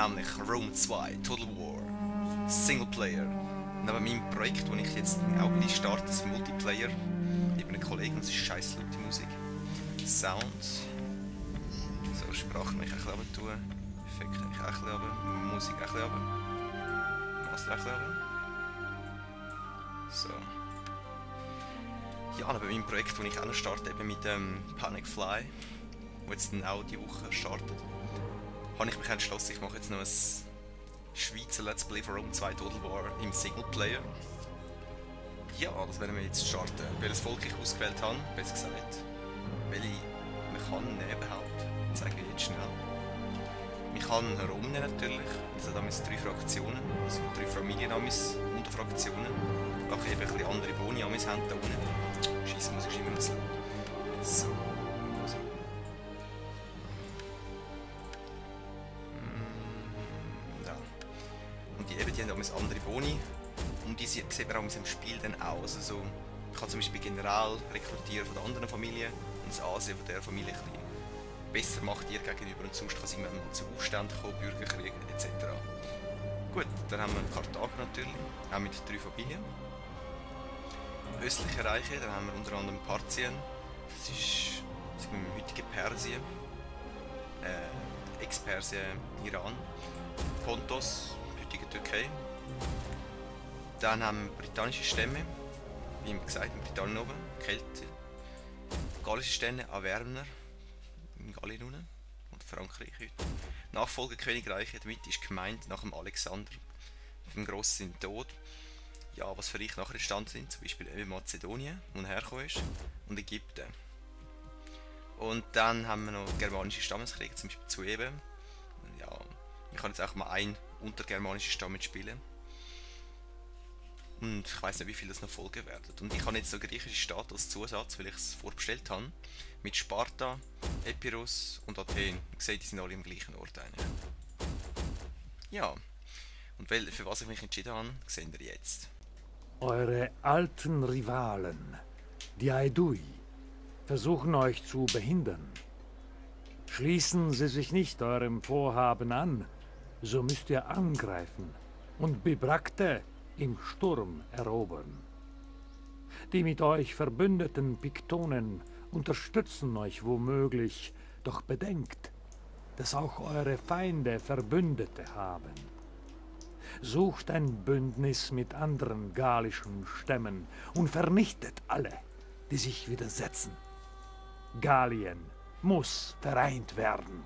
nämlich Rome 2 Total War Singleplayer. Neben meinem Projekt, das ich jetzt im Augenblick starte, das Multiplayer, mit einem Kollegen, das ist scheiß laute Musik. Sound. So, Sprache mich ein bisschen runter tun. Effekte mich auch ein bisschen runter. Musik auch ein bisschen runter. Master auch ein bisschen runter. So. Ja, neben meinem Projekt, das ich auch noch starte, eben mit dem Panic Fly, das jetzt dann auch diese Woche startet, habe ich mich entschlossen, ich mache jetzt noch ein Schweizer Let's Play von Rome 2 Total War im Singleplayer. Ja, das werden wir jetzt starten. Welches Volk ich ausgewählt habe, besser gesagt. Welche Mechaniken überhaupt, sage ich jetzt schnell. Man kann Rom natürlich, also da müssen 3 Fraktionen, also 3 Familien unter Fraktionen, die eben ein bisschen andere Boni haben da unten. Scheisse muss ich immer noch zu laut. So. Ja. Und die haben auch andere Boni. Und die sieht man auch in diesem Spiel dann aus. Also, ich kann zum Beispiel General rekrutieren von der anderen Familie und das Ansehen von der Familie ein bisschen besser macht ihr gegenüber und sonst kann es immer mal zu Aufständen kommen, Bürgerkriegen etc. Gut, dann haben wir Karthago natürlich, auch mit 3 Familien. Östliche Reiche, dann haben wir unter anderem Parthien, das ist sagen wir, heutige Persien, Ex-Persien, Iran, Pontos, heutige Türkei. Dann haben wir britannische Stämme, wie immer gesagt, in Britannien oben, Kelten, gallische Stämme, Averner, in Gallien unten, und Frankreich heute. Nachfolgekönigreiche, damit ist gemeint nach dem Alexander, dem Grossen sind tot. Ja, was für Reiche nachher entstanden sind, zum Beispiel eben Mazedonien, wo er hergekommen ist, und Ägypten. Und dann haben wir noch germanische Stammeskriege, zum Beispiel Sueben. Ja, ich kann jetzt auch mal einen untergermanischen Stamm mitspielen. Und ich weiß nicht, wie viele das noch folgen werden. Und ich habe jetzt so griechische Stadt als Zusatz, weil ich es vorbestellt habe. Mit Sparta, Epirus und Athen. Ihr seht, die sind alle im gleichen Ort eigentlich. Ja. Und für was ich mich entschieden habe, sehen wir jetzt. Eure alten Rivalen, die Aedui, versuchen euch zu behindern. Schließen sie sich nicht eurem Vorhaben an, so müsst ihr angreifen und Bibracte im Sturm erobern. Die mit euch verbündeten Piktonen unterstützen euch womöglich, doch bedenkt, dass auch eure Feinde Verbündete haben. Sucht ein Bündnis mit anderen gallischen Stämmen und vernichtet alle, die sich widersetzen. Gallien muss vereint werden.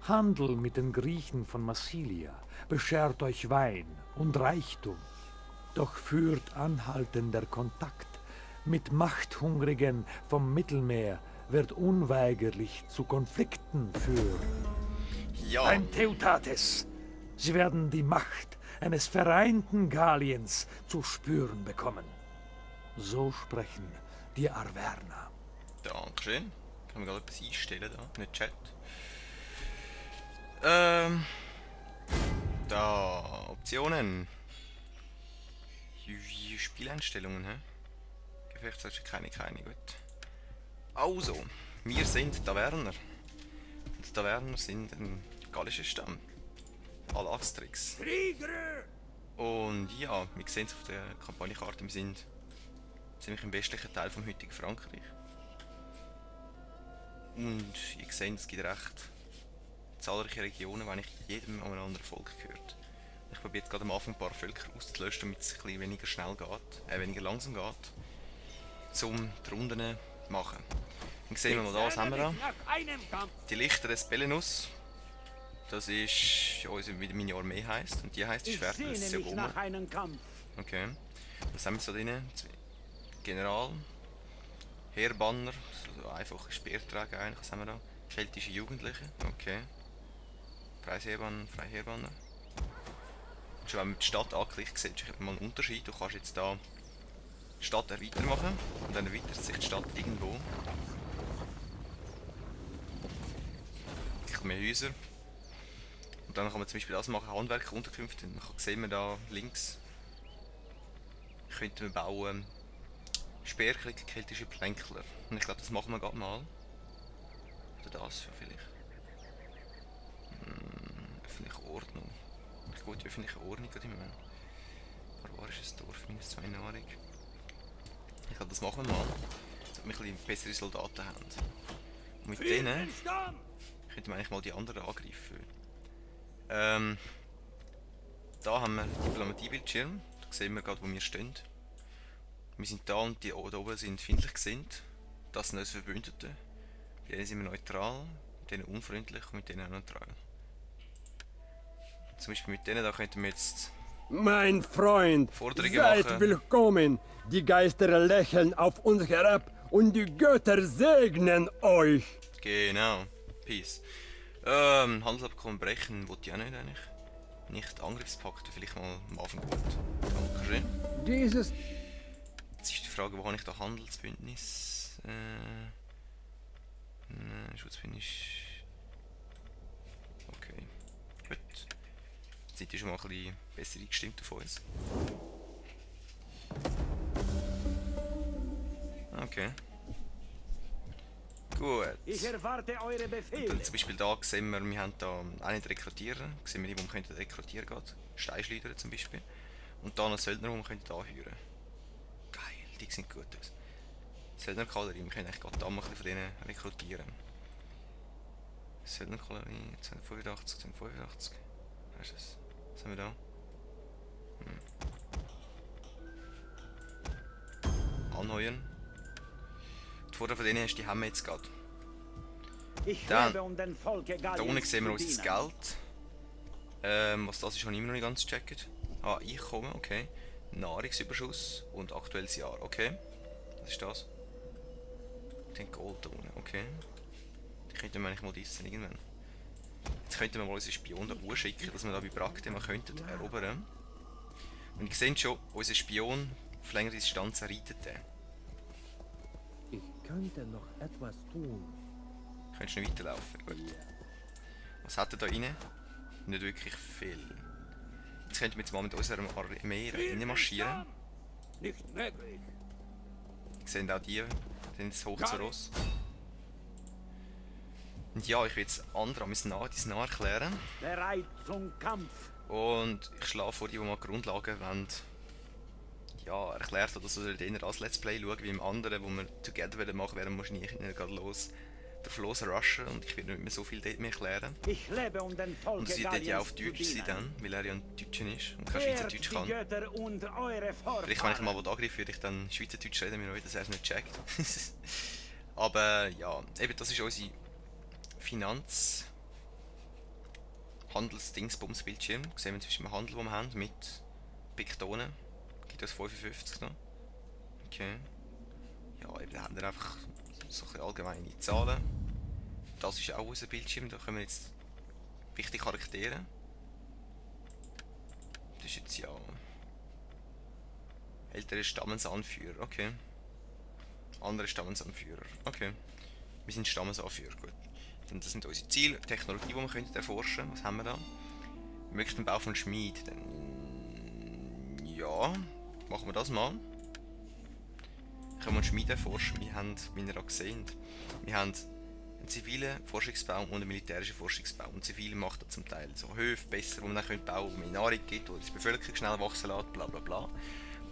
Handel mit den Griechen von Massilia beschert euch Wein und Reichtum, doch führt anhaltender Kontakt mit Machthungrigen vom Mittelmeer wird unweigerlich zu Konflikten führen. Ja. Ein Teutates! Sie werden die Macht eines vereinten Galliens zu spüren bekommen. So sprechen die Arverner. Dankeschön. Kann man gerade etwas einstellen da, in den Chat. Da, Optionen. Spieleinstellungen, hä? Gefechtsanstellungen, keine, gut. Also, wir sind Taverner. Und Taverner sind ein gallischer Stamm. Alastrix. Und ja, wir sehen es auf der Kampagnenkarte, wir sind ziemlich im westlichen Teil vom heutigen Frankreich. Und ihr seht, es gibt recht zahlreiche Regionen, wo eigentlich jedem an einem anderen Volk gehört. Ich probiere jetzt gerade am Anfang ein paar Völker auszulöschen, damit es ein bisschen weniger schnell geht, weniger langsam geht, um die Runden zu machen. Dann sehen wir mal da, was haben wir da? Die Lichter des Belenus. Das ist ja, wie meine Armee heisst. Und die heisst die Schwerter des Segoma. Okay. Was haben wir so drin? General. Heerbanner. So einfache Speerträger eigentlich. Was haben wir da? Keltische Jugendliche. Okay. Freiheerbanner. Schon wenn man die Stadt anklickt, sieht man mal einen Unterschied. Du kannst jetzt da die Stadt erweitern machen. Und dann erweitert sich die Stadt irgendwo. Mehr Häuser. Und dann kann man zum Beispiel das machen, Handwerkerunterkünfte. Dann sehen wir da links, könnten wir bauen Speerkrieger, keltische Plänkler. Und ich glaube, das machen wir gerade mal. Oder das vielleicht. öffentliche Ordnung. Ich gut, die öffentliche Ordnung gerade im Moment. Barbarisches Dorf, -2 Nahrung. Ich glaube, das machen wir mal. Damit wir ein bisschen bessere Soldaten haben. Und mit denen könnten wir eigentlich mal die anderen angreifen. Da haben wir Diplomatiebildschirm. Da sehen wir gerade, wo wir stehen. Wir sind da und die da oben sind feindlich gesinnt. Das sind unsere Verbündeten. Mit denen sind wir neutral, mit denen unfreundlich und mit denen auch neutral. Zum Beispiel mit denen da könnten wir jetzt Mein Freund, Forderungen seid machen. willkommen. Die Geister lächeln auf uns herab und die Götter segnen euch. Genau. Peace. Handelsabkommen brechen wollte ich auch nicht eigentlich. Nicht Angriffspakte, vielleicht mal am Anfang gut. Dankeschön. Dieses Jetzt ist die Frage, wo habe ich da Handelsbündnis? Nein, Schutzbündnis. Okay. Gut. Jetzt sind die schon mal ein bisschen besser eingestimmt auf uns. Okay. Gut. Ich erwarte eure Befehle. Dann zum Beispiel da sehen wir haben da auch nicht rekrutieren. Sehen wir, wo man könnte rekrutieren geht. Steinschleuder zum Beispiel. Und da noch Söldner, die man könnte anheuern. Geil, die sehen gut aus. Söldnerkavallerie, wir können eigentlich gerade da mal ein bisschen von denen rekrutieren. Söldnerkavallerie, 285, 285. Was ist das? Was haben wir da? Anheuern. Die Vorteile von denen ist, die haben wir jetzt gerade. Ich Dann, lebe, um den Volke Da Galliens unten sehen wir zu unser dienen. Geld. Was das ist, habe ich immer noch nicht ganz gecheckt. Ah, Einkommen, okay. Nahrungsüberschuss und aktuelles Jahr, okay. Was ist das? Den Gold da unten, okay. Die könnten wir eigentlich mal dissen irgendwann. Jetzt könnten wir mal unseren Spion da schicken, dass wir da bei Brakte mal könnten erobern. Und ihr seht schon, unser Spion auf längere Distanz reitet den. Ich könnte noch etwas tun. Könntest du noch weiterlaufen, gut. Was hat er da rein? Nicht wirklich viel. Jetzt könnten wir jetzt mal mit unserem Armee reinmarschieren. Nicht möglich. Ihr seht auch die sind hoch zu Ross. Und ja, ich will jetzt andere an mein Nah erklären. Bereit zum Kampf. Und ich schlage vor, die mal Grundlagen wollen, ja, erklärt oder so, sollen eher als Let's Play schauen, wie im anderen, wo wir Together machen, werden wir wahrscheinlich nicht gerade los rushen und ich werde nicht mehr so viel dort mehr erklären. Ich lebe, um den Volke Und es wird dort ja auf Galliens Deutsch zu sein dienen. dann, weil er ja ein Deutscher ist und kein Ehrt Schweizerdeutsch die kann. Götter und eure Vorfahren. Vielleicht, wenn ich mal angreife, würde ich dann Schweizerdeutsch reden, mir dass er es nicht checkt. Aber ja, eben das ist unsere Handelsdingsbums-Bildschirm. Sehen wir zwischen dem Handel, den wir haben, mit Piktonen. Gibt das 55 noch. Okay. Ja, eben, da haben wir einfach so ein allgemeine Zahlen. Das ist auch unser Bildschirm, da können wir jetzt wichtige Charaktere. Das ist jetzt ja ältere Stammesanführer, okay. Andere Stammesanführer, okay. Wir sind Stammesanführer, gut. Dann das sind unsere Ziele, Technologie, die wir können erforschen. Was haben wir da? Möglichst den Bau von Schmied. Dann ja, machen wir das mal. Können wir einen Schmied erforschen. Wir haben, wie ihr auch gesehen, wir haben einen zivilen Forschungsbau und einen militärischen Forschungsbau. Und zivil macht er zum Teil so Höfe besser, wo man dann bauen können, wo mehr Nahrung gibt, wo die Bevölkerung schnell wachsen lässt, bla bla bla.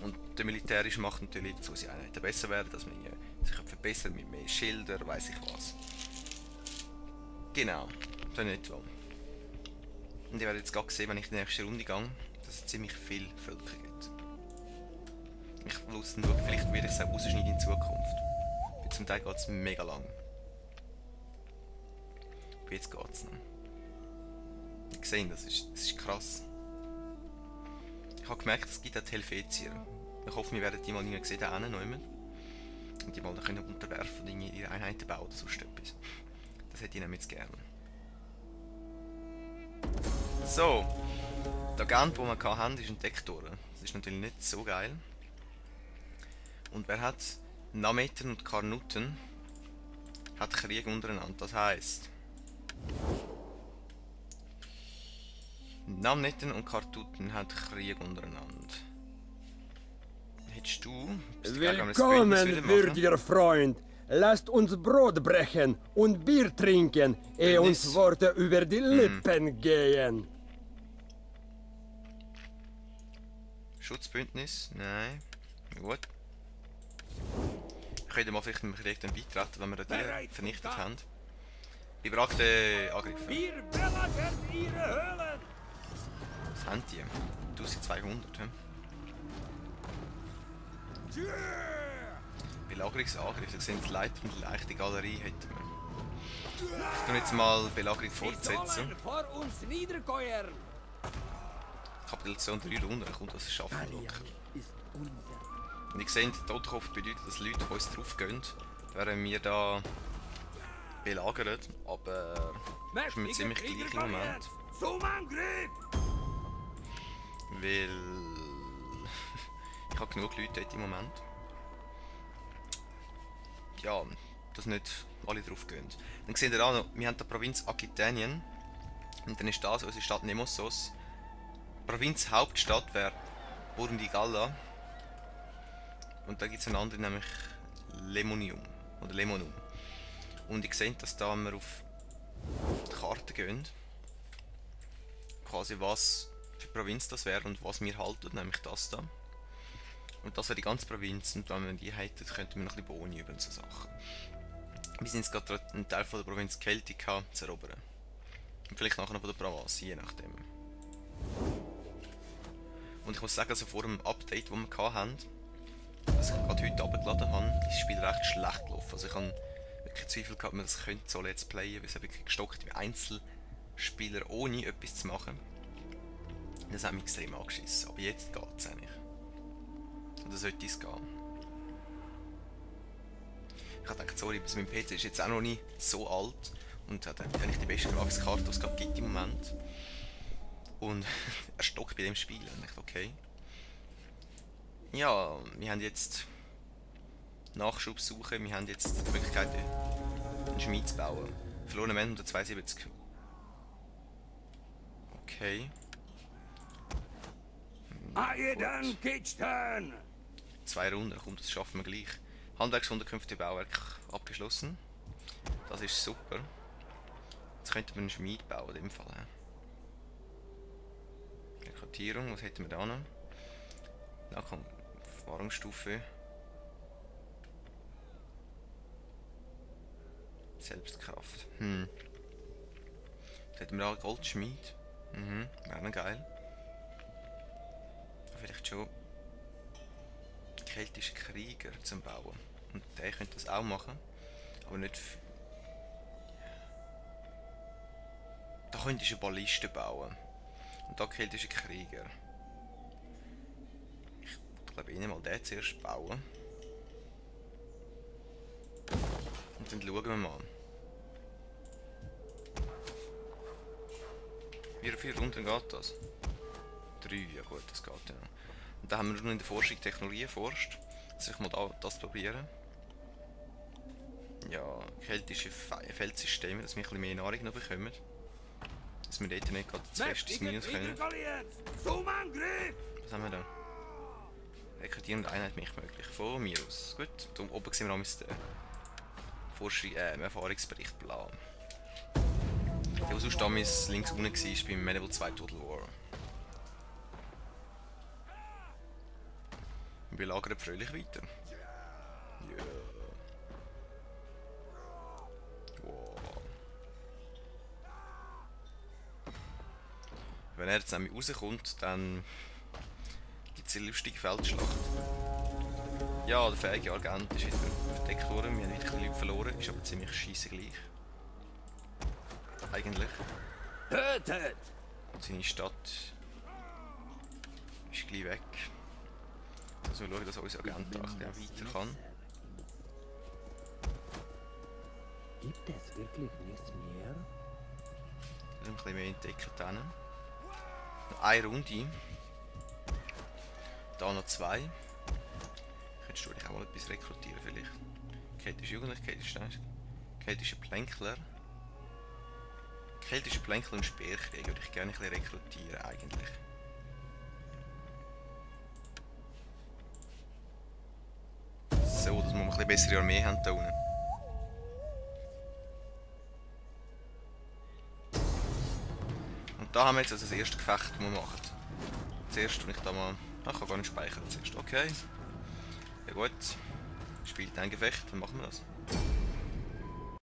Und der militärische macht natürlich, dass unsere Einheiten besser werden, dass man sich verbessern mit mehr Schilder, weiss ich was. Genau, das ist nicht wahr. Und ihr werdet jetzt gerade sehen, wenn ich in die nächste Runde gehe, dass es ziemlich viele Völker gibt. Ich will dann schauen, vielleicht werde ich es auch rausschneiden in Zukunft. Weil zum Teil geht es mega lang. Aber jetzt geht es noch. Ihr seht, das ist krass. Ich habe gemerkt, es gibt auch die Helvetier. Ich hoffe, wir werden die mal nicht gesehen haben, und die mal dann können unterwerfen und ihre Einheiten bauen oder sonst etwas. Das hätte ich nämlich jetzt gerne. So, der Agent, den wir hatten, ist ein Dektor. Das ist natürlich nicht so geil. Und wer hat Nametern und Karnuten hat Krieg untereinander. Das heisst, Namneten und Kartuten hat Krieg untereinander. Hättest du... Willkommen, würdiger Freund. Lasst uns Brot brechen und Bier trinken, ehe uns Worte über die Lippen gehen. Schutzbündnis? Nein. Gut. Wir können mal vielleicht im Krieg dann beitreten, wenn wir die vernichtet haben. Befragte Angriffe. Wir belagern ihre Höhlen! Was haben die? 1200, hm? Belagerungsangriff, da sehen die Leiter und die leichte Galerie hätten wir. Ich tue jetzt mal Belagerung fortsetzen. Vor uns niedergeuern! Kapitulation 3 Runden, dann kommt das Schaffen locker. ist unser. Und ihr seht, Todkampf bedeutet, dass Leute auf uns drauf gehen, während wir da belagern, aber das ist mir ziemlich gleich im Moment. Zum Angriff! Weil ich habe genug Leute dort im Moment. Ja, dass nicht alle drauf gehen. Dann seht ihr auch noch, wir haben die Provinz Aquitanien und dann ist das unsere Stadt Nemossos. Provinzhauptstadt wäre Burdigala und da gibt es eine andere, nämlich Lemonium oder Lemonum. Und ihr seht, dass da wir auf die Karte gehen, quasi was für Provinz das wäre und was wir halten, nämlich das da. Und das wäre die ganze Provinz und wenn wir die hätten, könnten wir noch ein bisschen Boni über und so Sachen. Wir sind jetzt gerade einen Teil von der Provinz Celtica zu erobern. Und vielleicht nachher noch von der Provence, je nachdem. Und ich muss sagen, also vor dem Update, das wir hatten, das ich gerade heute abgeladen habe, ist das Spiel recht schlecht gelaufen. Also ich habe wirklich Zweifel gehabt, man das könnte so Let's Playen, weil es wirklich gestockt wie Einzelspieler ohne etwas zu machen. Das hat mich extrem angeschissen, aber jetzt geht es eigentlich. Oder sollte es gehen. Ich habe gedacht, sorry, mein PC ist jetzt auch noch nicht so alt und hat eigentlich die beste Grafikkarte, die es gerade gibt im Moment. Und er stockt bei dem Spiel. Und ich dachte, okay. Ja, wir haben jetzt Nachschubsuche, wir haben jetzt die Möglichkeit, einen Schmied zu bauen. Verlorene Männer 172. Okay. Aedan Kitchen! 2 Runden, kommt, das schaffen wir gleich. Handwerksunterkünfte Bauwerk abgeschlossen. Das ist super. Jetzt könnten wir einen Schmied bauen, in dem Fall. Rekrutierung, was hätten wir da noch? Da kommt Erfahrungsstufe. Selbstkraft. Jetzt hätten wir auch einen Goldschmied. Wäre noch geil. Vielleicht schon keltische Krieger zum Bauen. Und der könnte das auch machen. Aber nicht. Da könntest du eine Balliste bauen. Und da keltische Krieger. Ich glaube, ich mal den zuerst bauen. Und dann schauen wir mal. Wie viele Runden geht das? 3, ja gut, das geht ja. Und dann haben wir nur in der Forschung Technologie erforscht. Soll ich mal das probieren? Ja, keltische Feldsysteme, dass wir ein bisschen mehr Nahrung noch bekommen. Dass wir dort nicht gerade zu fest ins Minus können. Zum Angriff! Was haben wir da? Rekrutierende Einheit mich möglich. Von mir aus. Gut, da oben sehen wir auch den Erfahrungsbericht bla. Der, der sonst damals links unten war beim Medieval 2 Total War. Wir belagern fröhlich weiter. Yeah. Wow. Wenn er jetzt nämlich rauskommt, dann gibt es eine lustige Feldschlacht. Ja, der fähige Agent ist wieder verdeckt worden, wir haben wieder ein bisschen Leute verloren, ist aber ziemlich scheisse gleich. Eigentlich. Tötet! Und seine Stadt ist gleich weg. Also wir schauen, dass unser Agent da ein bisschen weiter kann. Gibt es wirklich nichts mehr? Ein bisschen mehr entdecken dann. Noch eine Runde. Da noch 2. Könntest du dich auch mal etwas rekrutieren vielleicht. Keltische Jugendliche, keltische Plänkler. Keltische Plänkler und Speerkrieg würde ich gerne ein bisschen rekrutieren eigentlich. So, dass wir ein bisschen bessere Armee haben da unten. Und da haben wir jetzt also das erste Gefecht, das wir machen. Zuerst tue ich da mal Ach, ich kann gar nicht speichern zuerst. Okay. Ja gut. Spielt ein Gefecht, dann machen wir das.